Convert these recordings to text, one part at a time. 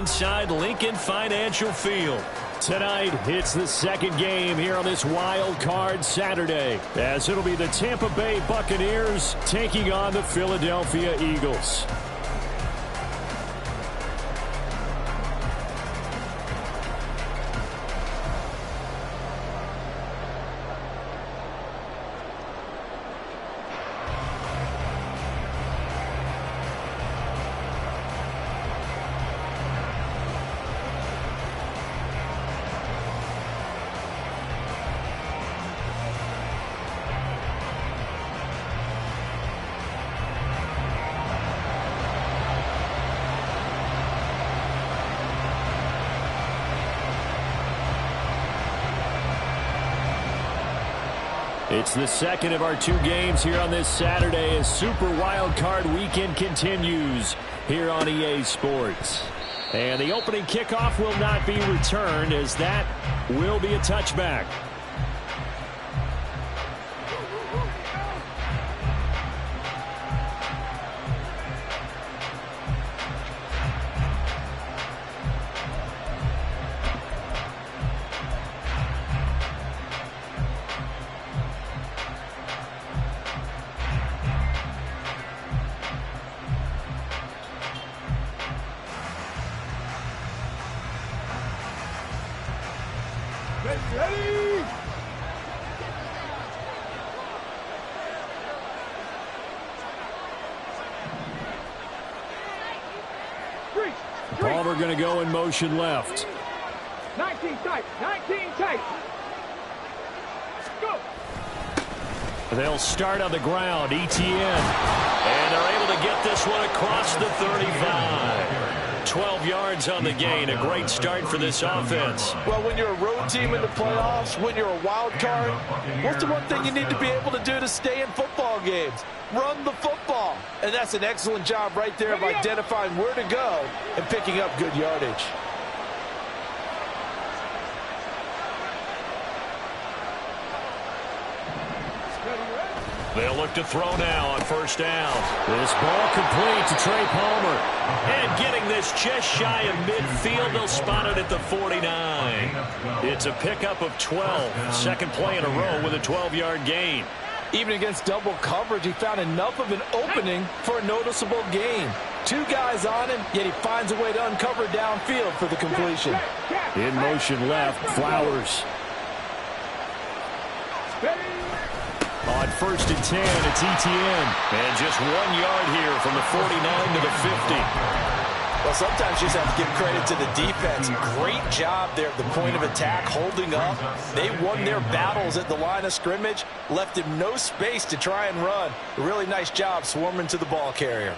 Inside Lincoln Financial Field. Tonight, it's the second game here on this Wild Card Saturday, as it'll be the Tampa Bay Buccaneers taking on the Philadelphia Eagles. It's the second of our two games here on this Saturday as Super Wild Card Weekend continues here on EA Sports. And the opening kickoff will not be returned, as that will be a touchback. Ready? Palmer going to go in motion left. 19 tight, 19 tight. Go. They'll start on the ground, ETN. And they're able to get this one across the 35. 12 yards on the gain. A great start for this offense. Well, when you're a road team in the playoffs, when you're a wild card, what's the one thing you need to be able to do to stay in football games? Run the football. And that's an excellent job right there of identifying where to go and picking up good yardage. They'll look to throw now on first down. This ball complete to Trey Palmer. And getting this just shy of midfield, they'll spot it at the 49. It's a pickup of 12. Second play in a row with a 12-yard gain. Even against double coverage, he found enough of an opening for a noticeable gain. Two guys on him, yet he finds a way to uncover downfield for the completion. In motion left, Flowers. On first and 10, it's ETN. And just 1 yard here from the 49 to the 50. Well, sometimes you just have to give credit to the defense. Great job there at the point of attack, holding up. They won their battles at the line of scrimmage, left him no space to try and run. A really nice job swarming to the ball carrier.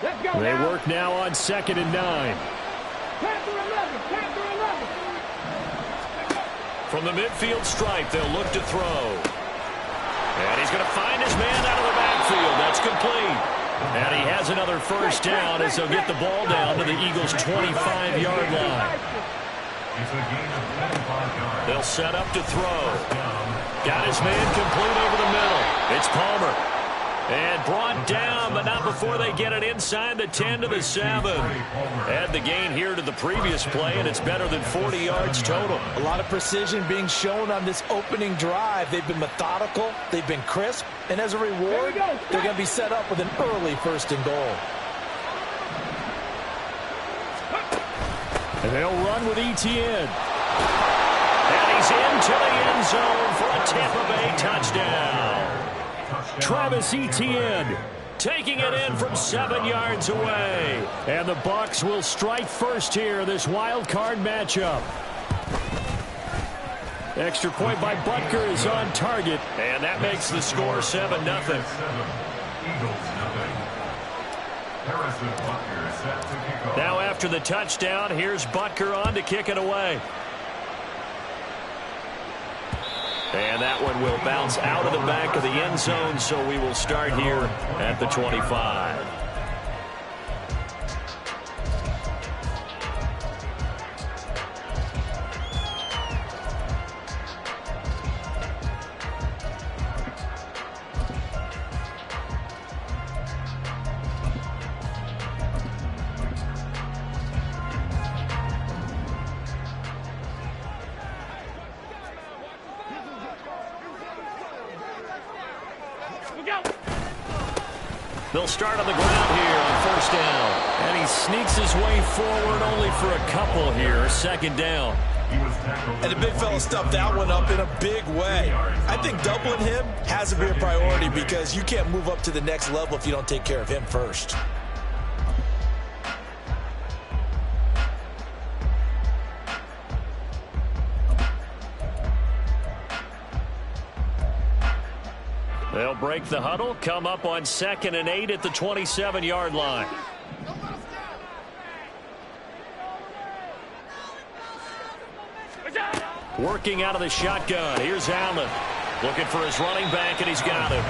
Let's go. They work now on 2nd and 9. Panther 11, Panther 11. From the midfield stripe, they'll look to throw. And he's going to find his man out of the backfield. That's complete. And he has another first down as they'll get the ball down to the Eagles' 25-yard line. They'll set up to throw. Got his man complete over the middle. It's Palmer. And brought down, but not before they get it inside the 10 to the 7. Add the gain here to the previous play, and it's better than 40 yards total. A lot of precision being shown on this opening drive. They've been methodical, they've been crisp, and as a reward, they're going to be set up with an early 1st and goal. And they'll run with ETN. And he's into the end zone for a Tampa Bay touchdown. Travis Etienne taking it in from 7 yards away. And the Bucs will strike first here, this wild card matchup. Extra point by Butker is on target. And that makes the score 7-0. Now after the touchdown, here's Butker on to kick it away. And that one will bounce out of the back of the end zone, so we will start here at the 25. They'll start on the ground here on first down. And he sneaks his way forward only for a couple here. Second down. And the big fella stuffed that one up in a big way. I think doubling him has to be a priority because you can't move up to the next level if you don't take care of him first. They'll break the huddle, come up on 2nd and 8 at the 27-yard line. Working out of the shotgun. Here's Allen. Looking for his running back, and he's got him.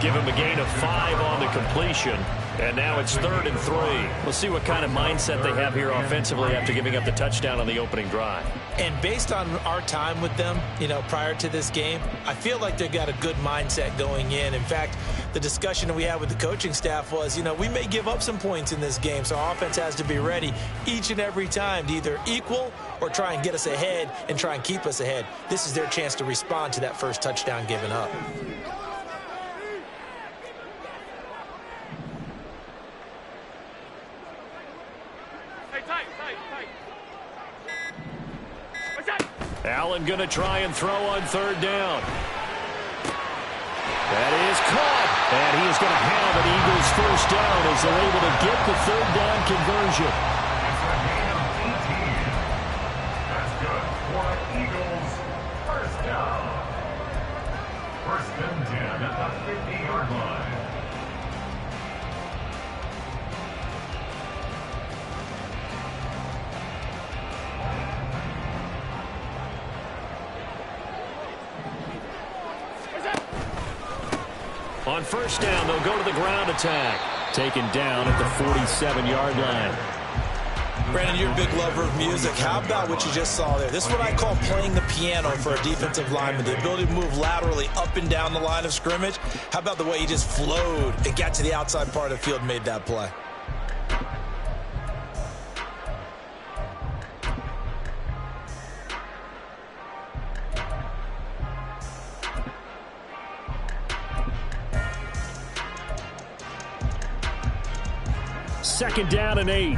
Give him a gain of 5 on the completion. And now it's 3rd and 3. We'll see what kind of mindset they have here offensively after giving up the touchdown on the opening drive. And based on our time with them, prior to this game, I feel like they've got a good mindset going in. In fact, the discussion that we had with the coaching staff was, we may give up some points in this game, so our offense has to be ready each and every time to either equal or try and get us ahead and try and keep us ahead. This is their chance to respond to that first touchdown given up. Allen going to try and throw on 3rd down. That is caught. And he is going to have an Eagles first down as they're able to get the 3rd down conversion. That's good for Eagles first down. 1st and 10 at the 50-yard line. On 1st down, they'll go to the ground attack. Taken down at the 47-yard line. Brandon, you're a big lover of music. How about what you just saw there? This is what I call playing the piano for a defensive lineman. The ability to move laterally up and down the line of scrimmage. How about the way he just flowed and got to the outside part of the field and made that play? Second down and 8.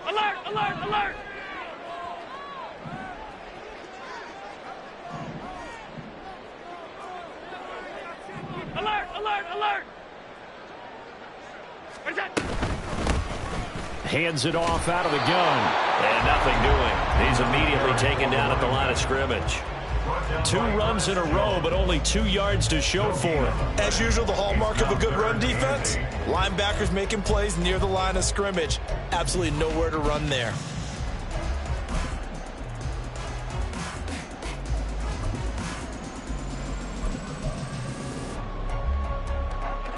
Alert, alert, alert! Alert, alert, alert! Where's that? Hands it off out of the gun. And nothing doing. He's immediately taken down at the line of scrimmage. 2 runs in a row, but only 2 yards to show for it. As usual, the hallmark of a good run defense, linebackers making plays near the line of scrimmage. Absolutely nowhere to run there.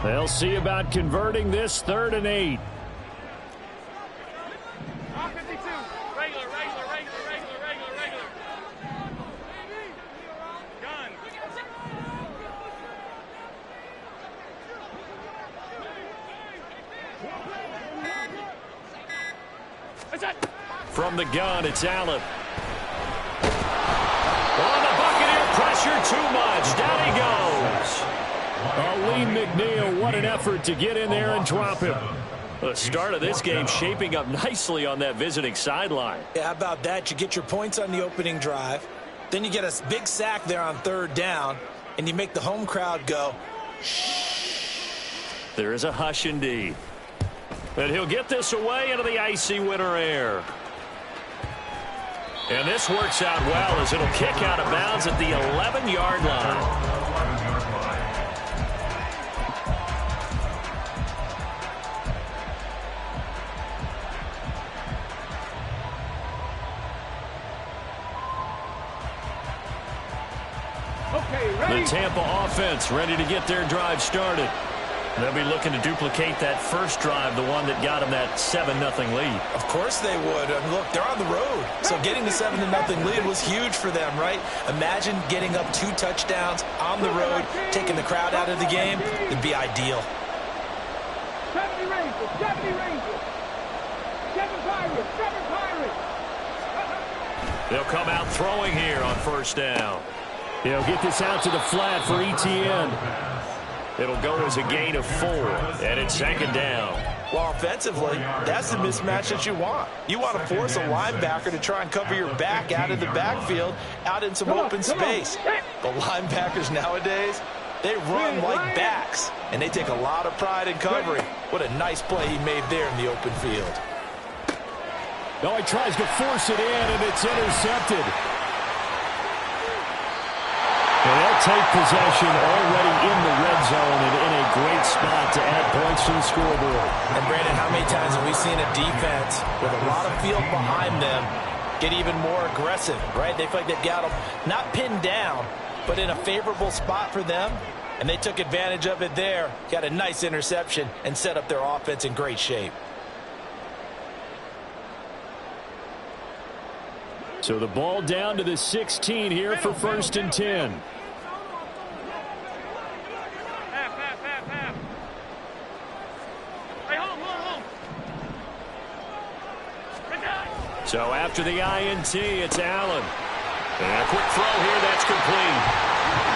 They'll see about converting this 3rd and 8. From the gun, it's Allen. On the Buccaneer, pressure too much. Down he goes. Lee McNeil, what an effort to get in there and drop him. The start of this game shaping up nicely on that visiting sideline. Yeah, how about that? You get your points on the opening drive. Then you get a big sack there on 3rd down, and you make the home crowd go, shh. There is a hush indeed. And he'll get this away into the icy winter air. And this works out well as it'll kick out of bounds at the 11-yard line. Okay, ready? The Tampa offense ready to get their drive started. They'll be looking to duplicate that first drive, the one that got them that 7-0 lead. Of course they would. I mean, look, they're on the road. So getting the 7-0 lead was huge for them, right? Imagine getting up 2 touchdowns on the road, taking the crowd out of the game. It'd be ideal. 70 Rangers, 70 Rangers. 7 Pirates, 7 Pirates. They'll come out throwing here on first down. He'll get this out to the flat for ETN. It'll go as a gain of 4, and it's second down. Well, offensively, that's the mismatch that you want. You want to force a linebacker to try and cover your back out of the backfield, out in some open space. The linebackers nowadays, they run like backs, and they take a lot of pride in covering. What a nice play he made there in the open field. No, he tries to force it in, and it's intercepted. And they'll take possession already in the red zone and in a great spot to add points to the scoreboard. And, Brandon, how many times have we seen a defense with a lot of field behind them get even more aggressive, right? They feel like they've got them not pinned down, but in a favorable spot for them, and they took advantage of it there, got a nice interception, and set up their offense in great shape. So the ball down to the 16 here for 1st and 10. So after the INT, it's Allen. And a quick throw here, that's complete.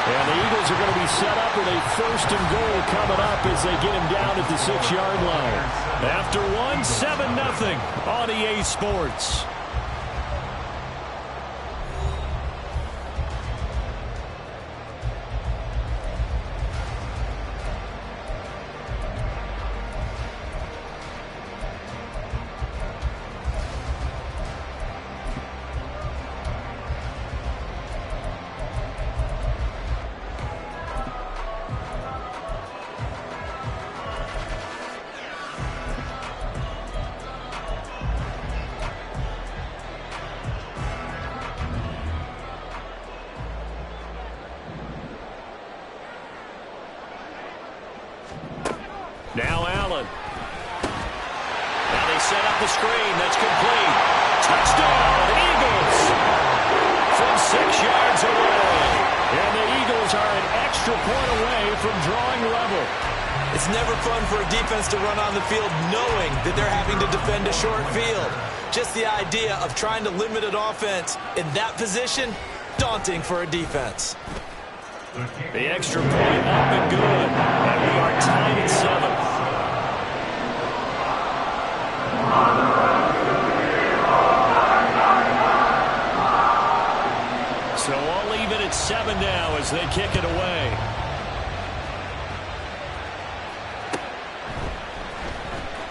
And the Eagles are going to be set up with a 1st and goal coming up as they get him down at the 6-yard line. After 7-0 on EA Sports. Now Allen. Now they set up the screen. That's complete. Touchdown, Eagles! From 6 yards away. And the Eagles are an extra point away from drawing level. It's never fun for a defense to run on the field knowing that they're having to defend a short field. Just the idea of trying to limit an offense in that position, daunting for a defense. The extra point up and good. And we are tied at 7. So all even at 7 now as they kick it away.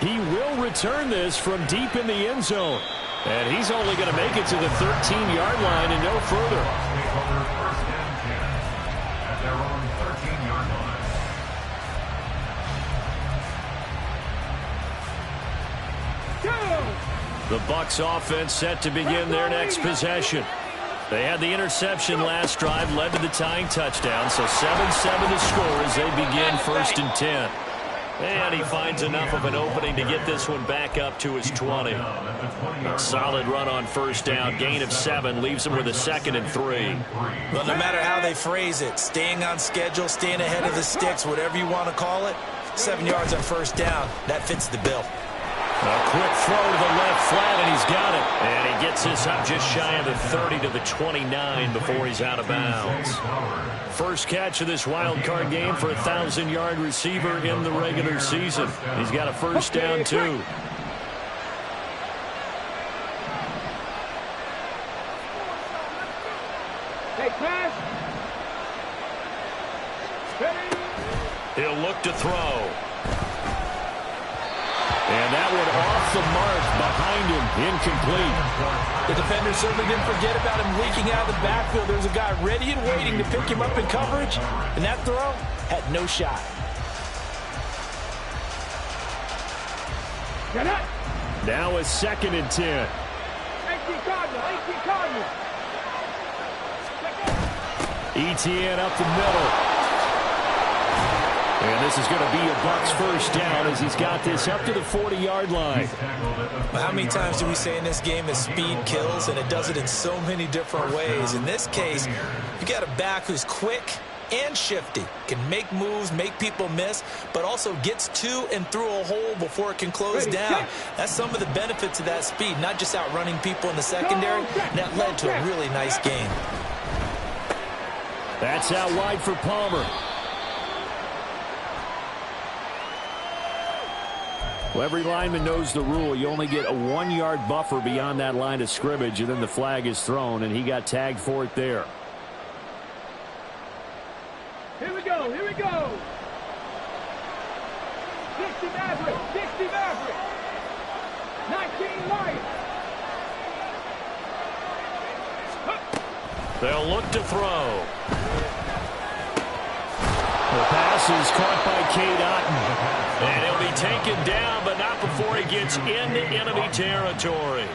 He will return this from deep in the end zone. And he's only going to make it to the 13-yard line and no further. Their own 13-yard line. The Bucs offense set to begin their next possession. They had the interception last drive, led to the tying touchdown, so 7-7 to score as they begin 1st and 10. And he finds enough of an opening to get this one back up to his 20. A solid run on 1st down, gain of 7, leaves him with a 2nd and 3. Well, no matter how they phrase it, staying on schedule, staying ahead of the sticks, whatever you want to call it, 7 yards on 1st down, that fits the bill. A quick throw to the left flat, and he's got it. And he gets this up just shy of the 30 to the 29 before he's out of bounds. First catch of this wild card game for a 1,000-yard receiver in the regular season. He's got a 1st down, too. Hey, pass. He'll look to throw. And that one off the mark behind him, incomplete. The defender certainly didn't forget about him leaking out of the backfield. There's a guy ready and waiting to pick him up in coverage, and that throw had no shot. Now a 2nd and 10. 18 Cardinal. ETN up the middle. And this is going to be a Bucs 1st down as he's got this up to the 40-yard line. Well, how many times do we say in this game that speed kills, and it does it in so many different ways? In this case, you got a back who's quick and shifty, can make moves, make people miss, but also gets to and through a hole before it can close down. That's some of the benefits of that speed, not just outrunning people in the secondary, and that led to a really nice game. That's out wide for Palmer. Well, every lineman knows the rule. You only get a 1-yard buffer beyond that line of scrimmage, and then the flag is thrown, and he got tagged for it there. Here we go, here we go. 60 Maverick, 60 Maverick. 19 Lions. They'll look to throw. The pass is caught by Cade Otton. And he'll be taken down, but not before he gets into enemy territory.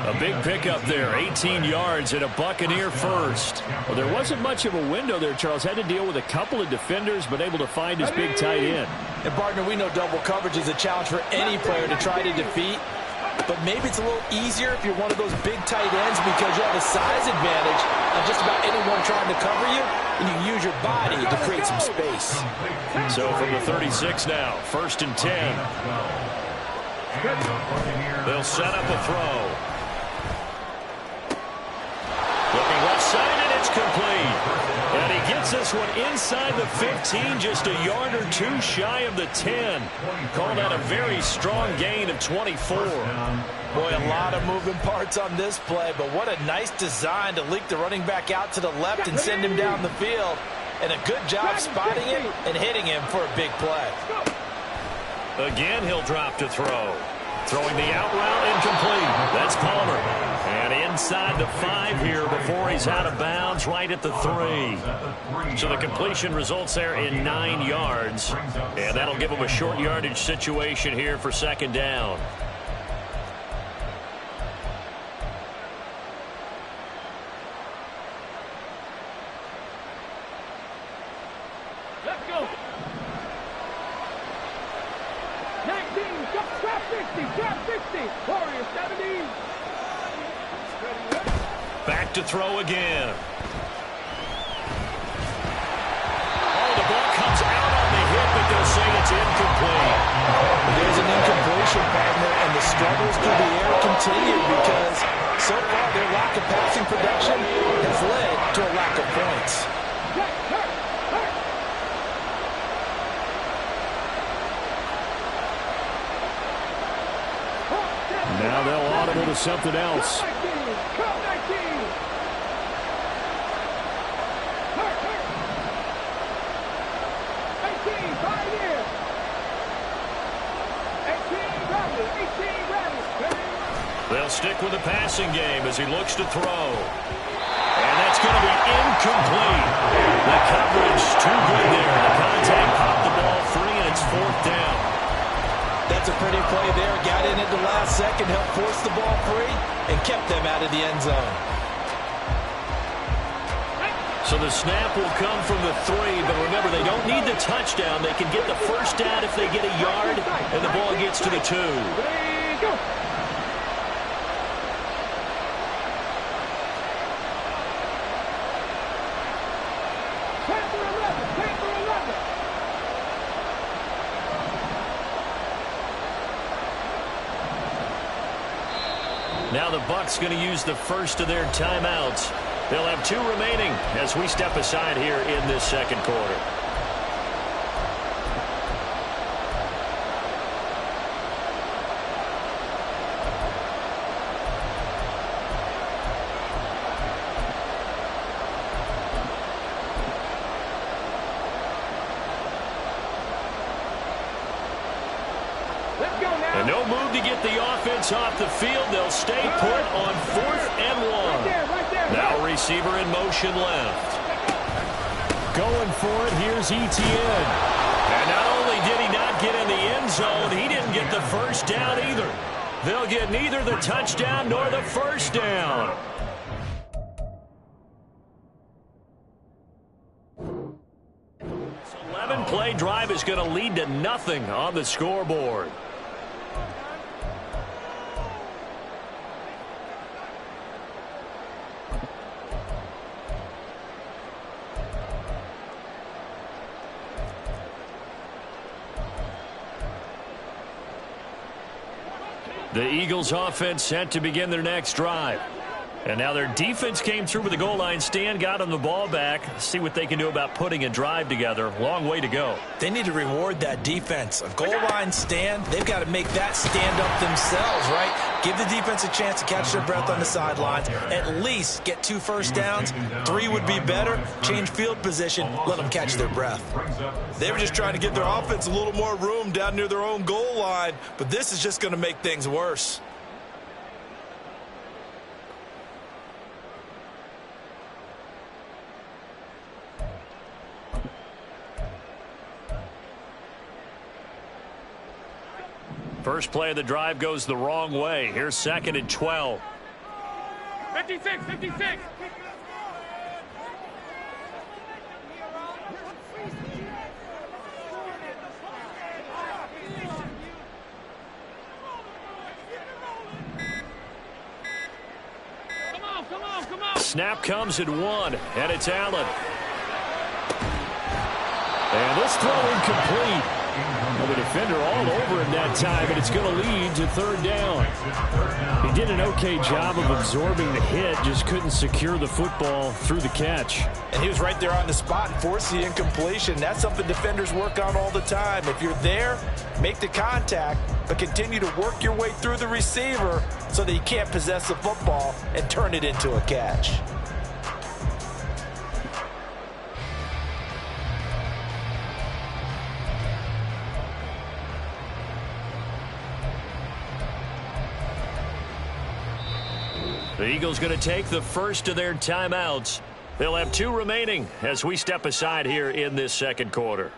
A big pickup there, 18 yards and a Buccaneer first. Well, there wasn't much of a window there, Charles. Had to deal with a couple of defenders, but able to find his big tight end. And, partner, we know double coverage is a challenge for any player to try to defeat. But maybe it's a little easier if you're one of those big tight ends because you have a size advantage on just about anyone trying to cover you, and you can use your body to create some space. So from the 36 now, 1st and 10. They'll set up a throw. Looking left side, and it's complete. And he gets this one inside the 15, just a yard or two shy of the 10. Called out a very strong gain of 24. Boy, a lot of moving parts on this play, but what a nice design to leak the running back out to the left and send him down the field. And a good job spotting him and hitting him for a big play. Again, he'll drop to throw. Throwing the out route, incomplete. That's Palmer. And inside the 5 here before he's out of bounds, right at the 3. So the completion results there in 9 yards. And that'll give him a short yardage situation here for 2nd down. Let's go. 19, trap 60, trap 60. Warrior 70. Back to throw again. Oh, the ball comes out on the hit, but they'll say it's incomplete. There's an incompletion, partner, and the struggles through the air continue because so far their lack of passing production has led to a lack of points. Now they'll audible to something else. They'll stick with the passing game as he looks to throw. And that's going to be incomplete. The coverage too good there. The contact popped the ball free, and it's 4th down. That's a pretty play there. Got in at the last second, helped force the ball free, and kept them out of the end zone. So the snap will come from the 3, but remember, they don't need the touchdown. They can get the 1st down if they get a yard, and the ball gets to the 2. Now the Bucs going to use the first of their timeouts. They'll have 2 remaining as we step aside here in this 2nd quarter. And no move to get the offense off the field. They'll stay put on 4th and 1. Now receiver in motion left. Going for it, here's Etienne. And not only did he not get in the end zone, he didn't get the 1st down either. They'll get neither the touchdown nor the 1st down. This 11-play drive is going to lead to nothing on the scoreboard. The Eagles offense set to begin their next drive. And now their defense came through with the goal line stand, got them the ball back. See what they can do about putting a drive together. Long way to go. They need to reward that defense. A goal line stand, they've got to make that stand up themselves, right? Give the defense a chance to catch their breath on the sidelines. At least get 2 first downs. 3 would be better. Change field position. Let them catch their breath. They were just trying to give their offense a little more room down near their own goal line, but this is just going to make things worse. First play of the drive goes the wrong way. Here's 2nd and 12. 56, 56. Come on. Snap comes at 1, and it's Allen. And this throw incomplete. Well, the defender all over him that time, and it's going to lead to 3rd down. He did an okay job of absorbing the hit, just couldn't secure the football through the catch. And he was right there on the spot and forced the incompletion. That's something defenders work on all the time. If you're there, make the contact, but continue to work your way through the receiver so that you can't possess the football and turn it into a catch. The Eagles going to take the first of their timeouts. They'll have 2 remaining as we step aside here in this 2nd quarter.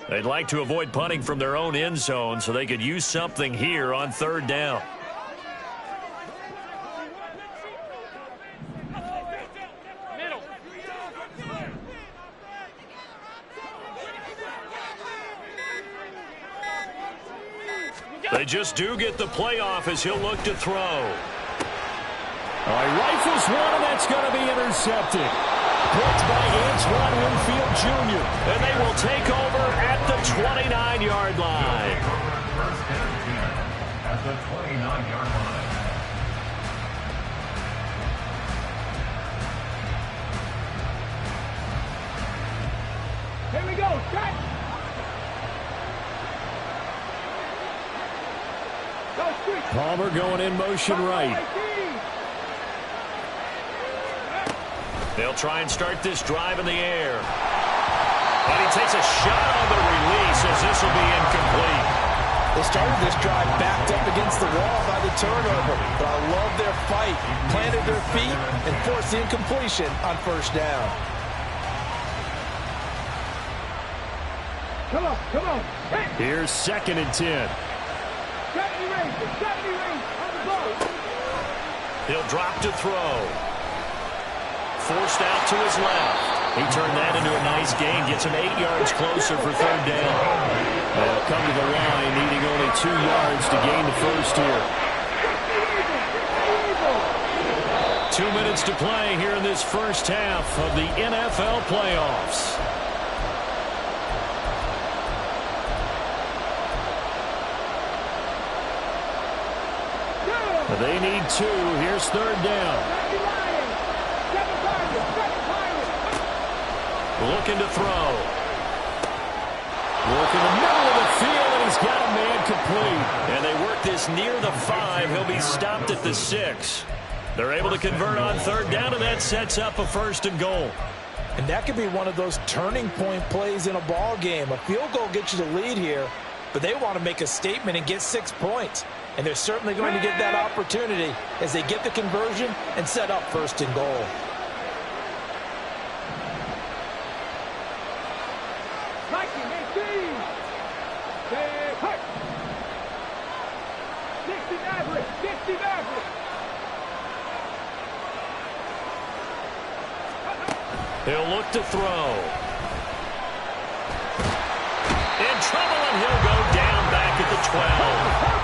They'd like to avoid punting from their own end zone so they could use something here on 3rd down. They just do get the playoff as he'll look to throw. He rifles one, and that's going to be intercepted. Picked by Antoine Winfield Jr., and they will take over at the 29-yard line. First and 10 at the 29-yard line. Here we go. Set. Go quick. Palmer going in motion right. They'll try and start this drive in the air. And he takes a shot on the release as this will be incomplete. They started this drive backed up against the wall by the turnover, but I love their fight. Planted their feet and forced the incompletion on 1st down. Come on. Hey. Here's 2nd and 10. 70 range on the ball. He'll drop to throw. Forced out to his left. He turned that into a nice gain. Gets him 8 yards closer for 3rd down. They'll come to the line, needing only 2 yards to gain the first here. 2 minutes to play here in this first half of the NFL playoffs. They need 2. Here's 3rd down. Looking to throw. Work in the middle of the field, and he's got a man complete. And they work this near the 5. He'll be stopped at the 6. They're able to convert on 3rd down, and that sets up a 1st and goal. And that could be one of those turning point plays in a ball game. A field goal gets you the lead here, but they want to make a statement and get 6 points. And they're certainly going to get that opportunity as they get the conversion and set up 1st and goal. 60 Maverick. 60 Maverick. He'll look to throw. In trouble, and he'll go down back at the 12.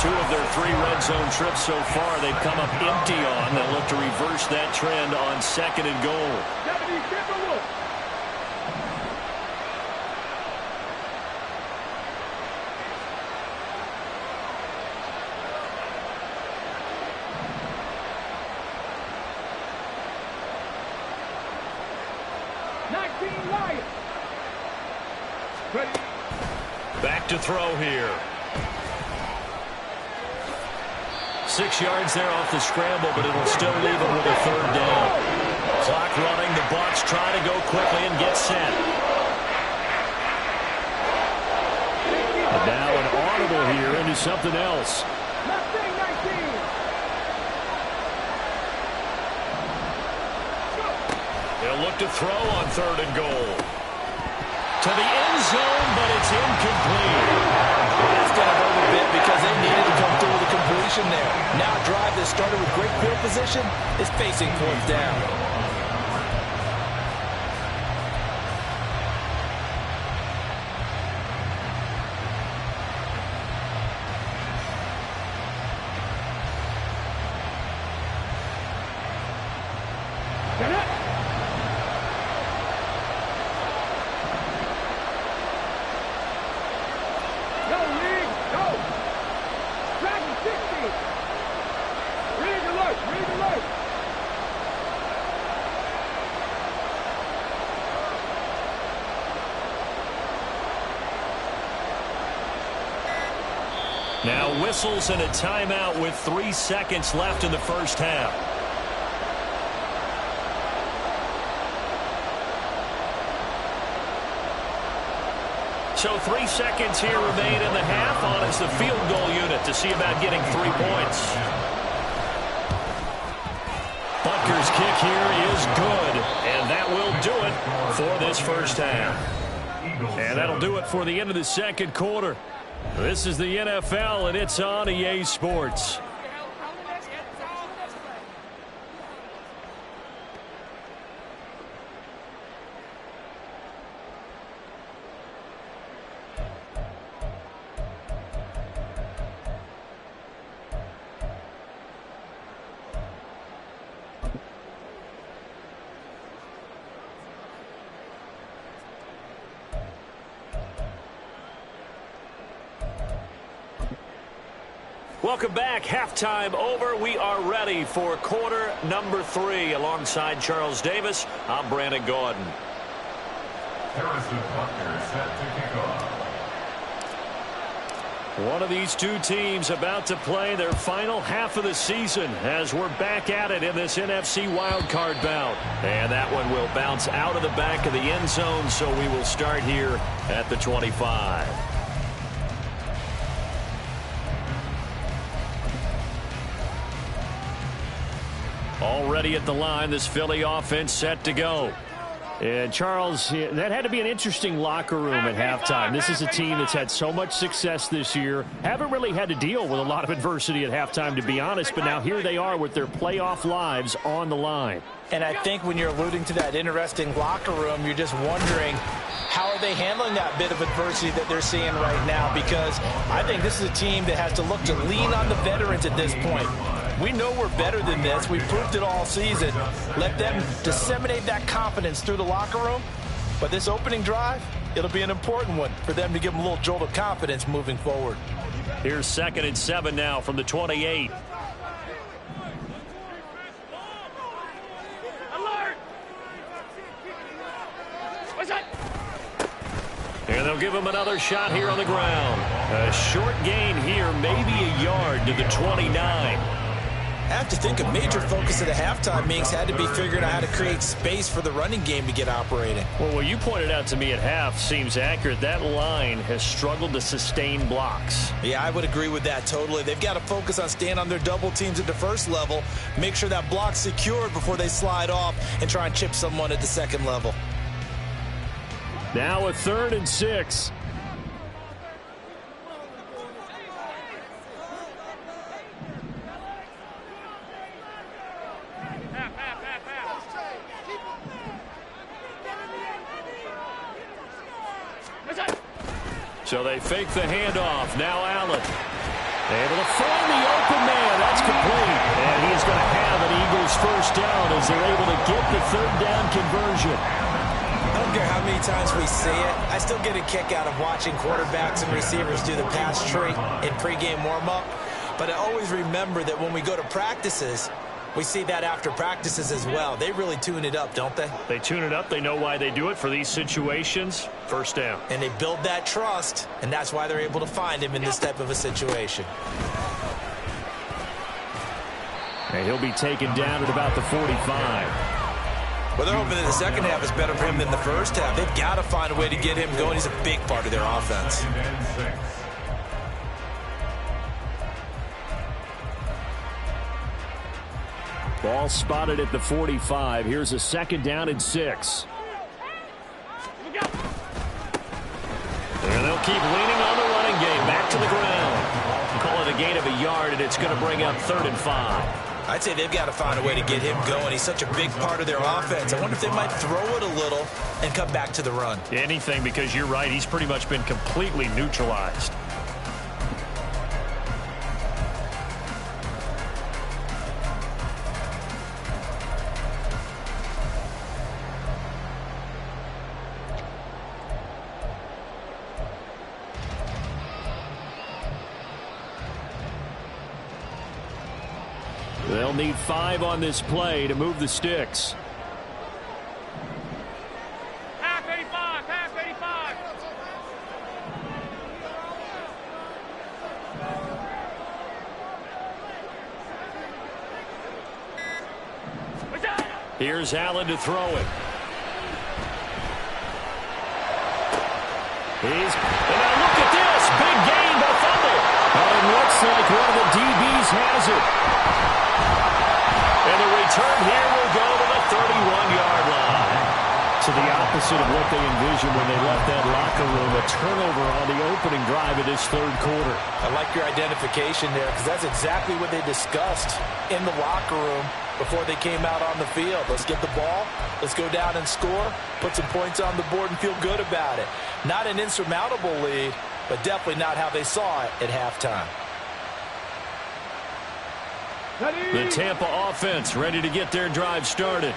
2 of their 3 red zone trips so far they've come up empty on. They'll look to reverse that trend on 2nd and goal. 70 Timberwolves. Back to throw here. 6 yards there off the scramble, but it'll still leave him with a 3rd down. Clock running. The Bucs try to go quickly and get set. And now an audible here into something else. They'll look to throw on 3rd and goal. To the end zone, but it's incomplete. That's going to hurt a bit because they needed to come through with a completion there. Now a drive that started with great field position is facing 4th down. Now whistles and a timeout with 3 seconds left in the first half. So 3 seconds here remain in the half. On is the field goal unit to see about getting 3 points. Butker's kick here is good, and that will do it for this first half. And that'll do it for the end of the second quarter. This is the NFL, and it's on EA Sports. Welcome back. Halftime over. We are ready for quarter number 3. Alongside Charles Davis, I'm Brandon Gordon. Harrison Butker set to kick off. One of these 2 teams about to play their final half of the season as we're back at it in this NFC wildcard bout. And that one will bounce out of the back of the end zone, so we will start here at the 25. Already at the line, this Philly offense set to go. And Charles, that had to be an interesting locker room at halftime. This is a team that's had so much success this year. Haven't really had to deal with a lot of adversity at halftime, to be honest. But now here they are with their playoff lives on the line. And I think when you're alluding to that interesting locker room, you're just wondering, how are they handling that bit of adversity that they're seeing right now? Because I think this is a team that has to look to lean on the veterans at this point. We know we're better than this. We proved it all season. Let them disseminate that confidence through the locker room. But this opening drive, it'll be an important one for them to give them a little jolt of confidence moving forward. Here's 2nd and 7 now from the 28. And they'll give him another shot here on the ground. A short gain here, maybe a yard to the 29. I have to think a major focus of the halftime meetings had to be figuring out how to create space for the running game to get operating. Well, what you pointed out to me at half seems accurate. That line has struggled to sustain blocks. Yeah, I would agree with that totally. They've got to focus on staying on their double teams at the first level, make sure that block's secured before they slide off and try and chip someone at the second level. Now a 3rd and 6. So they fake the handoff. Now Allen. Able to find the open man. That's complete. And he's going to have an Eagles first down as they're able to get the third down conversion. I don't care how many times we see it. I still get a kick out of watching quarterbacks and receivers do the pass tree in pregame warm-up. But I always remember that when we go to practices, we see that after practices as well. They really tune it up, don't they? They tune it up. They know why they do it for these situations. First down. And they build that trust, and that's why they're able to find him in this type of a situation. And he'll be taken down at about the 45. Well, they're hoping that the second half is better for him than the first half. They've got to find a way to get him going. He's a big part of their offense. Ball spotted at the 45. Here's a second down and 6. And they'll keep leaning on the running game. Back to the ground. Call it a gain of a yard, and it's going to bring up 3rd and 5. I'd say they've got to find a way to get him going. He's such a big part of their offense. I wonder if they might throw it a little and come back to the run. Anything, because you're right. He's pretty much been completely neutralized. They'll need 5 on this play to move the sticks. Half 85, half 85. Here's Allen to throw it. And now look at this. Big gain, but fumble. And it looks like one of the DBs has it. And the return here will go to the 31-yard line. To the opposite of what they envisioned when they left that locker room. A turnover on the opening drive of this third quarter. I like your identification there because that's exactly what they discussed in the locker room before they came out on the field. Let's get the ball. Let's go down and score. Put some points on the board and feel good about it. Not an insurmountable lead, but definitely not how they saw it at halftime. The Tampa offense ready to get their drive started.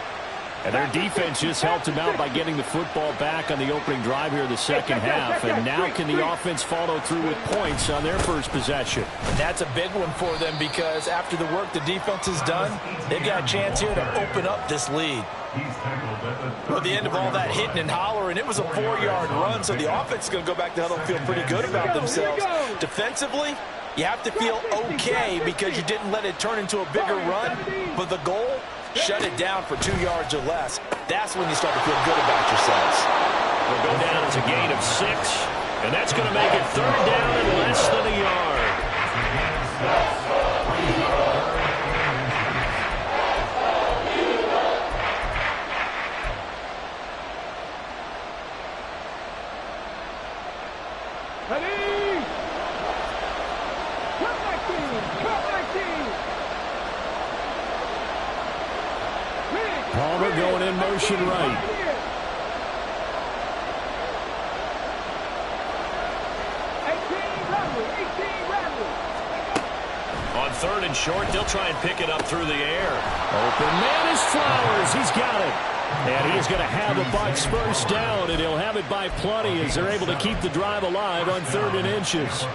And their defense just helped them out by getting the football back on the opening drive here in the second half. And now can the offense follow through with points on their first possession? And that's a big one for them because after the work the defense has done, they've got a chance here to open up this lead. At the end of all that hitting and hollering, it was a 4-yard run, so the offense is going to go back to huddle and feel pretty good about themselves. Defensively, you have to feel okay because you didn't let it turn into a bigger run, but the goal, shut it down for 2 yards or less. That's when you start to feel good about yourselves. Will go down as a gain of 6, and that's going to make it 3rd down and less than a yard. Palmer going in motion right. On 3rd and short, they'll try and pick it up through the air. Open man is Flowers. He's got it. And he's going to have a Bucs first down, and he'll have it by plenty as they're able to keep the drive alive on 3rd and inches.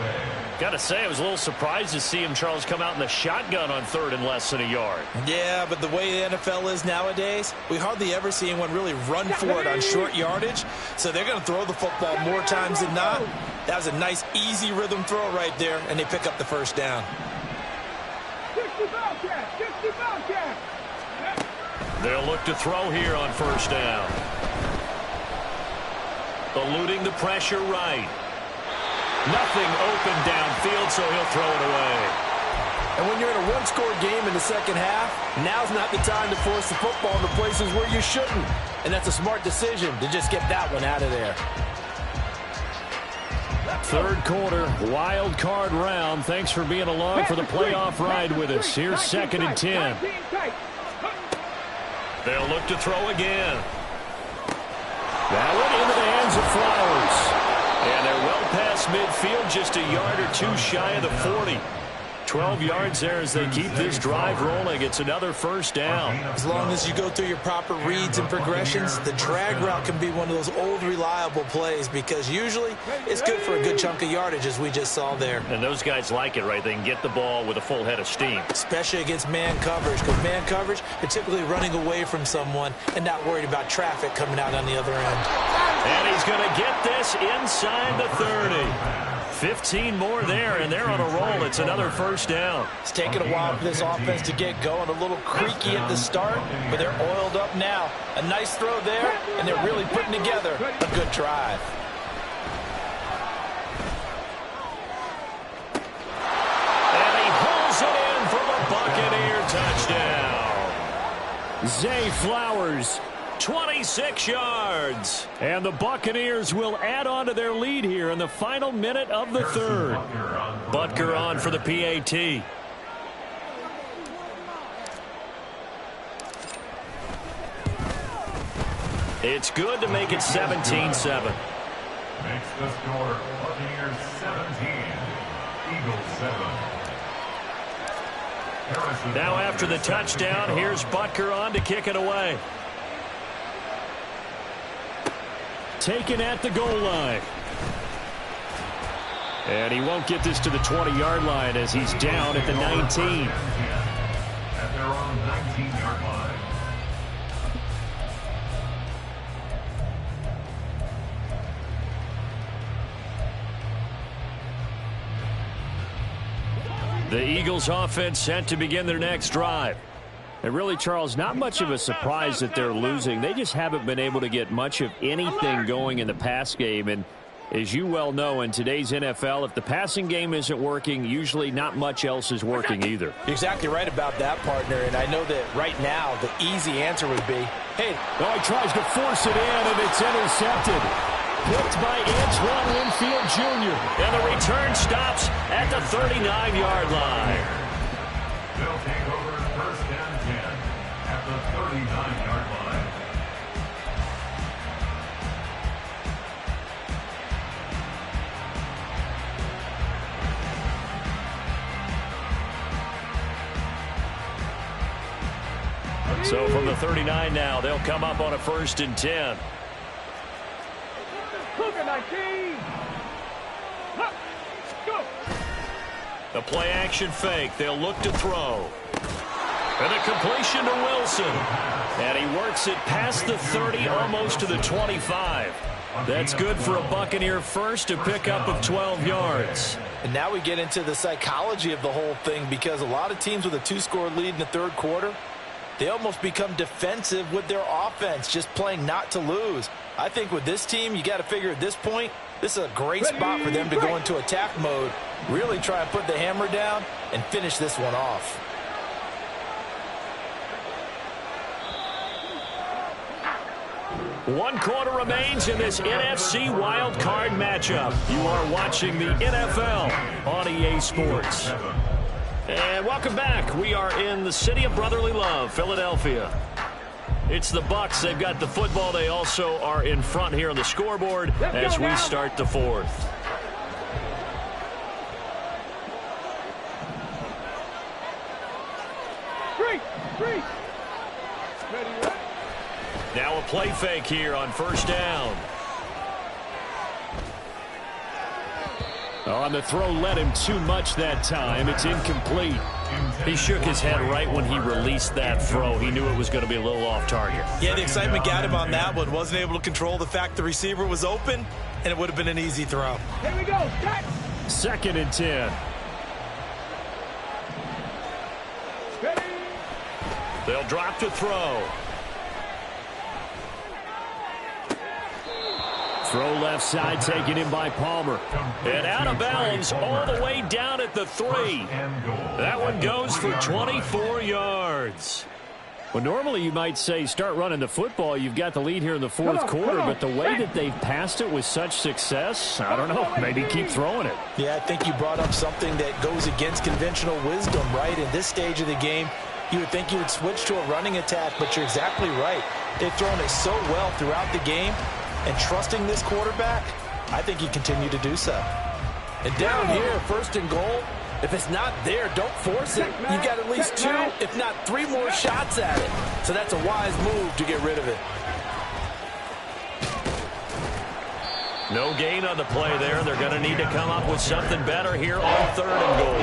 Got to say, I was a little surprised to see him, Charles, come out in the shotgun on 3rd and less than a yard. Yeah, but the way the NFL is nowadays, we hardly ever see anyone really run for it on short yardage. So they're going to throw the football more times than not. That was a nice, easy rhythm throw right there, and they pick up the first down. They'll look to throw here on first down. Eluding the pressure right. Nothing open downfield, so he'll throw it away. And when you're in a one-score game in the second half, now's not the time to force the football into places where you shouldn't. And that's a smart decision to just get that one out of there. Third quarter, wild card round. Thanks for being along for the playoff ride with us. Here's 2nd and 10. They'll look to throw again. That went into the hands of Flowers. And they're well past midfield, just a yard or two shy of the 40. 12 yards there as they keep this drive rolling. It's another first down. As long as you go through your proper reads and progressions, the drag route can be one of those old reliable plays because usually it's good for a good chunk of yardage as we just saw there. And those guys like it, right? They can get the ball with a full head of steam. Especially against man coverage, because man coverage, they're typically running away from someone and not worried about traffic coming out on the other end. And he's going to get this inside the 30. 15 more there, and they're on a roll. It's another first down. It's taken a while for this offense to get going. A little creaky at the start, but they're oiled up now. A nice throw there, and they're really putting together a good drive. And he pulls it in for the Buccaneer touchdown. Zay Flowers, 26 yards. And the Buccaneers will add on to their lead here in the final minute of the third. Butker on for the PAT. It's good to make it 17-7. Makes the score Buccaneers 17, Eagles 7. Now after the touchdown, here's Butker on to kick it away. Taken at the goal line. And he won't get this to the 20-yard line as he's down at the 19. At their own 19-yard line. The Eagles offense set to begin their next drive. And really, Charles, not much of a surprise that they're losing. They just haven't been able to get much of anything going in the pass game. And as you well know, in today's NFL, if the passing game isn't working, usually not much else is working either. You're exactly right about that, partner. And I know that right now the easy answer would be, hey. Oh, he tries to force it in, and it's intercepted. Picked by Antoine Winfield Jr. And the return stops at the 39-yard line. They'll take over first and 10 at the 39-yard line. So from the 39 now, they'll come up on a first and 10. The play action fake. They'll look to throw. And a completion to Wilson. And he works it past the 30, almost to the 25. That's good for a Buccaneer first, a pickup of 12 yards. And now we get into the psychology of the whole thing, because a lot of teams with a two-score lead in the third quarter, they almost become defensive with their offense, just playing not to lose. I think with this team, you got to figure at this point, this is a great spot for them to go into attack mode, really try and put the hammer down and finish this one off. One quarter remains in this NFC Wild Card matchup. You are watching the NFL on EA Sports. And welcome back. We are in the city of brotherly love, Philadelphia. It's the Bucs. They've got the football. They also are in front here on the scoreboard as we start the fourth. Now a play fake here on first down. On the throw, led him too much that time. It's incomplete. He shook his head right when he released that throw. He knew it was going to be a little off target. Yeah, the excitement got him on that one. Wasn't able to control the fact the receiver was open, and it would have been an easy throw. Here we go. Cut. Second and 10. They'll drop to throw. Throw left side, taken in by Palmer. And out of bounds all the way down at the 3. That one goes for 24 yards. Well, normally you might say start running the football. You've got the lead here in the fourth quarter, but the way that they've passed it with such success, I don't know, maybe keep throwing it. Yeah, I think you brought up something that goes against conventional wisdom, right? In this stage of the game, you would think you would switch to a running attack, but you're exactly right. They've thrown it so well throughout the game. And trusting this quarterback, I think he continued to do so. And down here, 1st and goal, if it's not there, don't force it. You've got at least 2, if not 3 more shots at it. So that's a wise move to get rid of it. No gain on the play there. They're going to need to come up with something better here on 3rd and goal.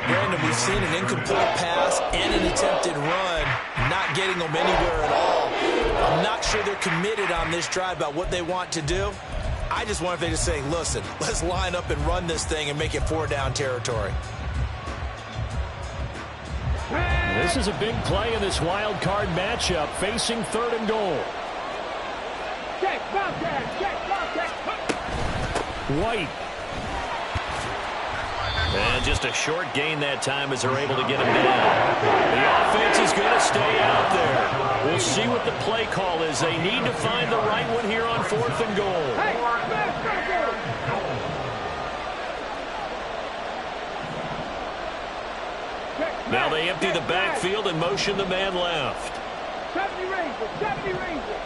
Brandon, we've seen an incomplete pass and an attempted run, not getting them anywhere at all. I'm not sure they're committed on this drive about what they want to do. I just wonder if they just say, listen, let's line up and run this thing and make it 4-down territory. This is a big play in this wild card matchup, facing 3rd and goal. White. And just a short gain that time as they're able to get him down. The offense is going to stay out there. We'll see what the play call is. They need to find the right one here on 4th and goal. Now they empty the backfield and motion the man left. 70 Rangers, 70 Rangers.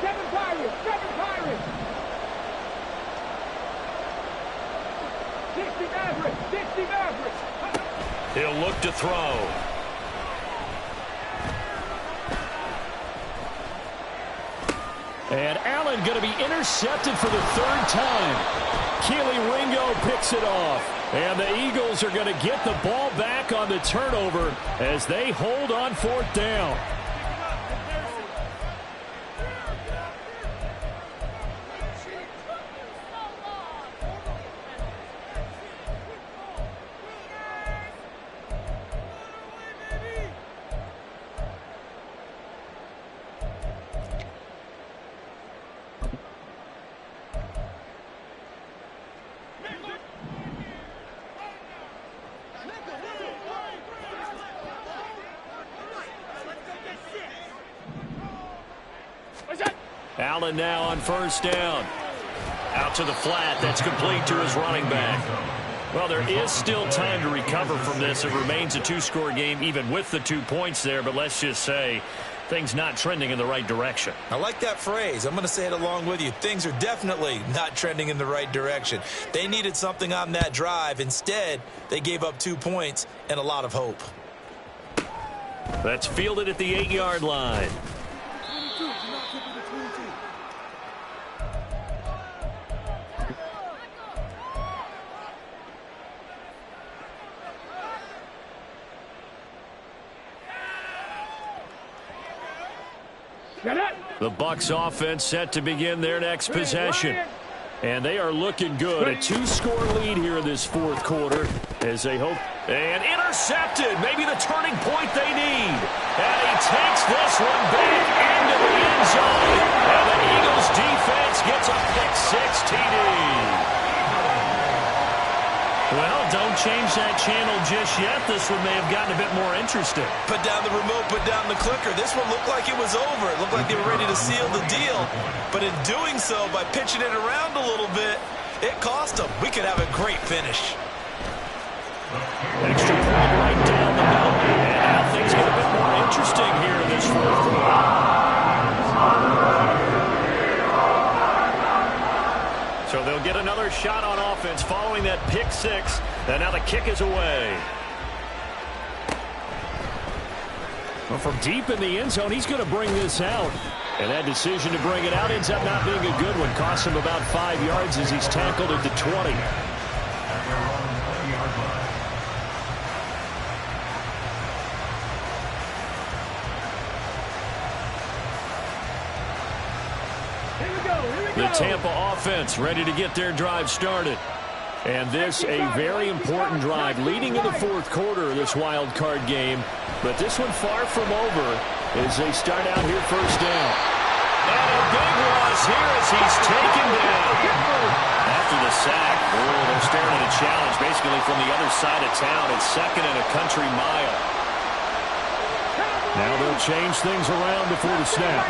7 Pirates, 7 Pirates. 60 Mavericks, 60 Mavericks. He'll look to throw. And Allen going to be intercepted for the 3rd time. Keely Ringo picks it off. And the Eagles are going to get the ball back on the turnover as they hold on 4th down. Allen now on 1st down. Out to the flat. That's complete to his running back. Well, there is still time to recover from this. It remains a 2-score game even with the 2 points there. But let's just say things not trending in the right direction. I like that phrase. I'm going to say it along with you. Things are definitely not trending in the right direction. They needed something on that drive. Instead, they gave up 2 points and a lot of hope. That's fielded at the 8-yard line. The Bucs offense set to begin their next possession. And they are looking good. A 2-score lead here in this 4th quarter as they hope. And intercepted. Maybe the turning point they need. And he takes this one back into the end zone. And the Eagles defense gets a pick-6 TD. Well, don't change that channel just yet. This one may have gotten a bit more interesting. Put down the remote, put down the clicker. This one looked like it was over. It looked like they were ready to seal the deal. But in doing so, by pitching it around a little bit, it cost them. We could have a great finish. Extra point right down the middle. And now things get a bit more interesting here in this 4th quarter. So they'll get another shot on offense following that pick-6. And now the kick is away. Well, from deep in the end zone, he's going to bring this out. And that decision to bring it out ends up not being a good one. Costs him about 5 yards as he's tackled at the 20. The Tampa offense ready to get their drive started. And this a very important drive leading in the 4th quarter of this wild card game. But this one far from over as they start out here 1st down. And a big loss here as he's taken down. After the sack, they're staring at a challenge basically from the other side of town. It's 2nd and a country mile. Now they'll change things around before the snap.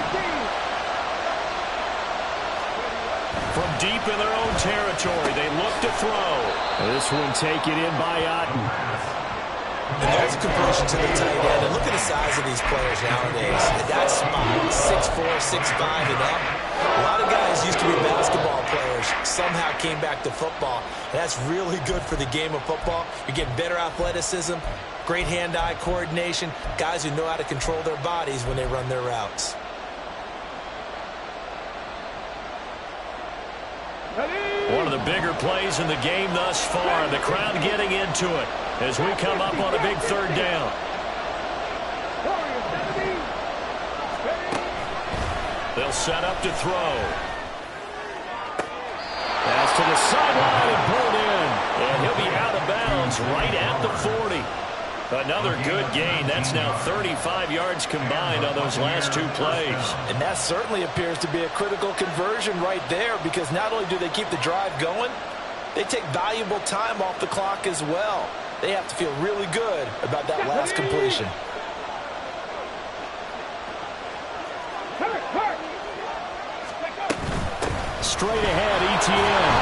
From deep in their own territory, they look to throw. This one taken in by Otten. And there's a completion to the tight end. And look at the size of these players nowadays. That spot, 6'4", 6'5", and up. A lot of guys used to be back somehow came back to football. And that's really good for the game of football. You're getting better athleticism, great hand-eye coordination, guys who know how to control their bodies when they run their routes. One of the bigger plays in the game thus far. The crowd getting into it as we come up on a big third down. They'll set up to throw. Pass to the sideline and pulled in. And he'll be out of bounds right at the 40. Another good gain. That's now 35 yards combined on those last two plays. And that certainly appears to be a critical conversion right there, because not only do they keep the drive going, they take valuable time off the clock as well. They have to feel really good about that last completion. Straight ahead, ETN.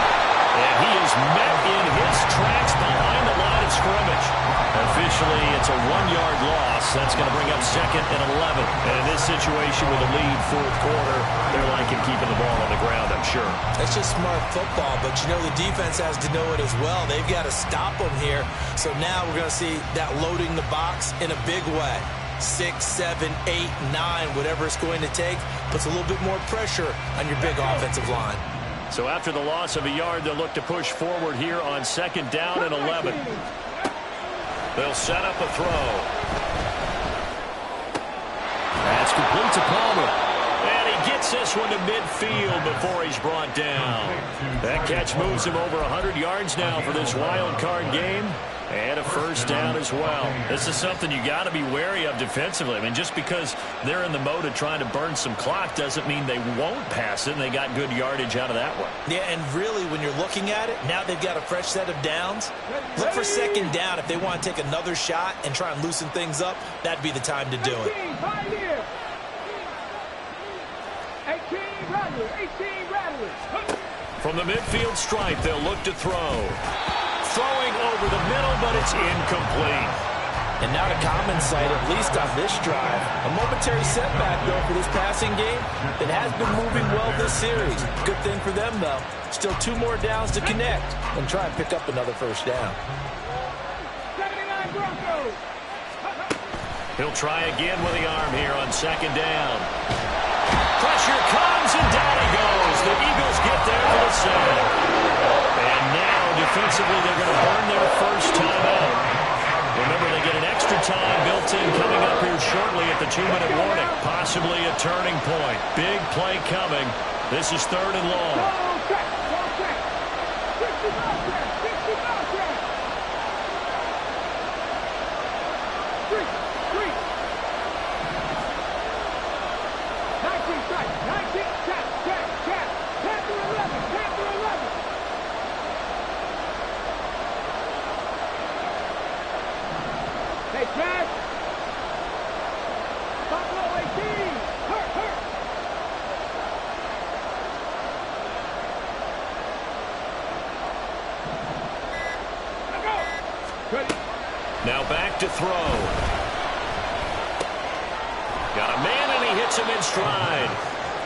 And he is met in his tracks behind the line of scrimmage. Officially, it's a 1-yard loss. That's going to bring up 2nd and 11. And in this situation with a lead fourth quarter, they're liking keeping the ball on the ground, I'm sure. That's just smart football, but you know the defense has to know it as well. They've got to stop them here. So now we're going to see that loading the box in a big way. 6, 7, 8, 9, whatever it's going to take, puts a little bit more pressure on your big offensive line. So after the loss of a yard, they'll look to push forward here on 2nd down and 11. They'll set up a throw. That's complete to Palmer. And he gets this one to midfield before he's brought down. That catch moves him over 100 yards now for this wild card game. And a first down as well. This is something you got to be wary of defensively. I mean, just because they're in the mode of trying to burn some clock doesn't mean they won't pass it, and they got good yardage out of that one. Yeah, and really, when you're looking at it, now they've got a fresh set of downs. Look for 2nd down. If they want to take another shot and try and loosen things up, that'd be the time to do it. 18 rattlers. From the midfield stripe, they'll look to throw. Throwing over the middle, but it's incomplete. And not a common sight, at least on this drive. A momentary setback, though, for this passing game that has been moving well this series. Good thing for them, though. Still 2 more downs to connect and try and pick up another first down. 79 Broncos. He'll try again with the arm here on 2nd down. Pressure comes, and down he goes. The Eagles get there for the sack. And now, defensively, they're going to burn their first timeout. Remember, they get an extra time built in coming up here shortly at the 2-minute warning. Possibly a turning point. Big play coming. This is 3rd and long. Now back to throw. Got a man, and he hits him in stride.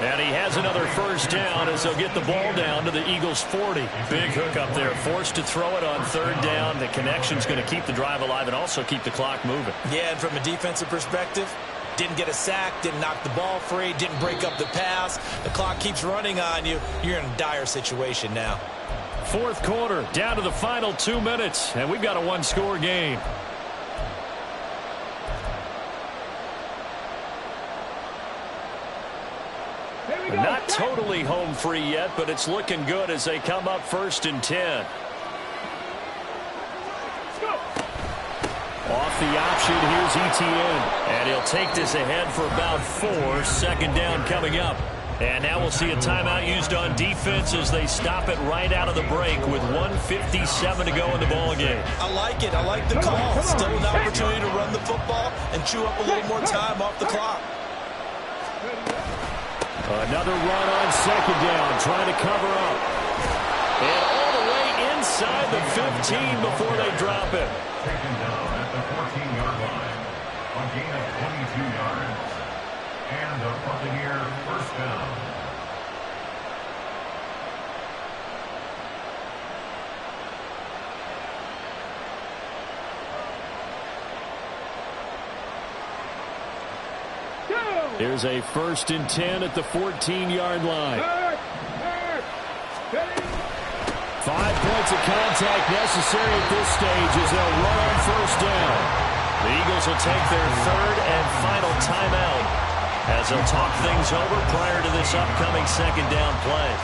And he has another first down as they'll get the ball down to the Eagles' 40. Big hook up there. Forced to throw it on 3rd down. The connection's going to keep the drive alive and also keep the clock moving. Yeah, and from a defensive perspective, didn't get a sack, didn't knock the ball free, didn't break up the pass. The clock keeps running on you. You're in a dire situation now. 4th quarter, down to the final 2 minutes, and we've got a 1-score game. Not totally home free yet, but it's looking good as they come up 1st and 10. Off the option, here's ETN. And he'll take this ahead for about 4. 2nd down coming up. And now we'll see a timeout used on defense as they stop it right out of the break with 1:57 to go in the ball game. I like it. I like the call. Still an opportunity to run the football and chew up a little more time off the clock. Another run on 2nd down, trying to cover up. And all the way inside the 15 before they drop it. Taken down at the 14-yard line. A gain of 22 yards. And a Buccaneer first down. Here's a 1st and 10 at the 14-yard line. 5 points of contact necessary at this stage as they'll run on 1st down. The Eagles will take their 3rd and final timeout as they'll talk things over prior to this upcoming 2nd down play.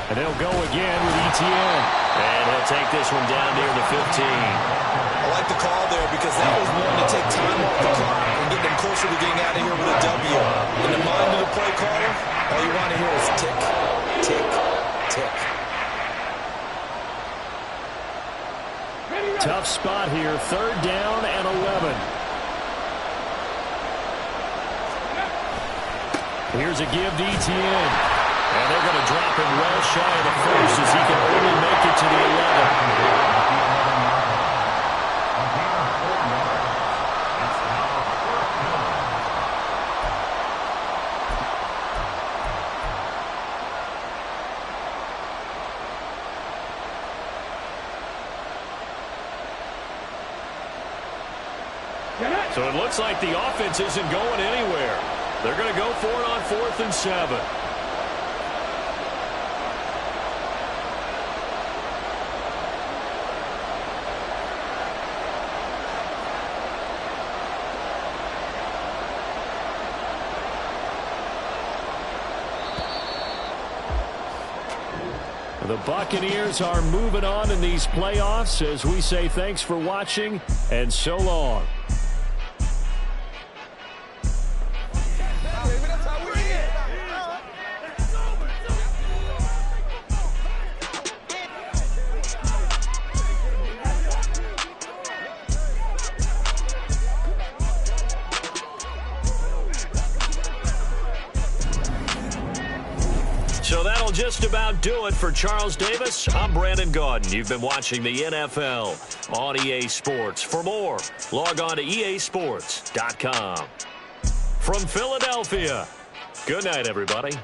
And he'll go again with Etienne. And he'll take this one down near the 15. I like the call there because that was one to take time off the clock and get them closer to getting out of here with a W. In the mind of the play caller, all you want to hear is tick, tick, tick. Tough spot here. 3rd down and 11. Here's a give to Etienne. And they're going to drop him well shy of the 1st as he can only make it to the 11. So it looks like the offense isn't going anywhere. They're going to go for it on 4th and 7. The Buccaneers are moving on in these playoffs as we say thanks for watching and so long. So that'll just about do it for Charles Davis. I'm Brandon Gaudin. You've been watching the NFL on EA Sports. For more, log on to easports.com. From Philadelphia, good night, everybody.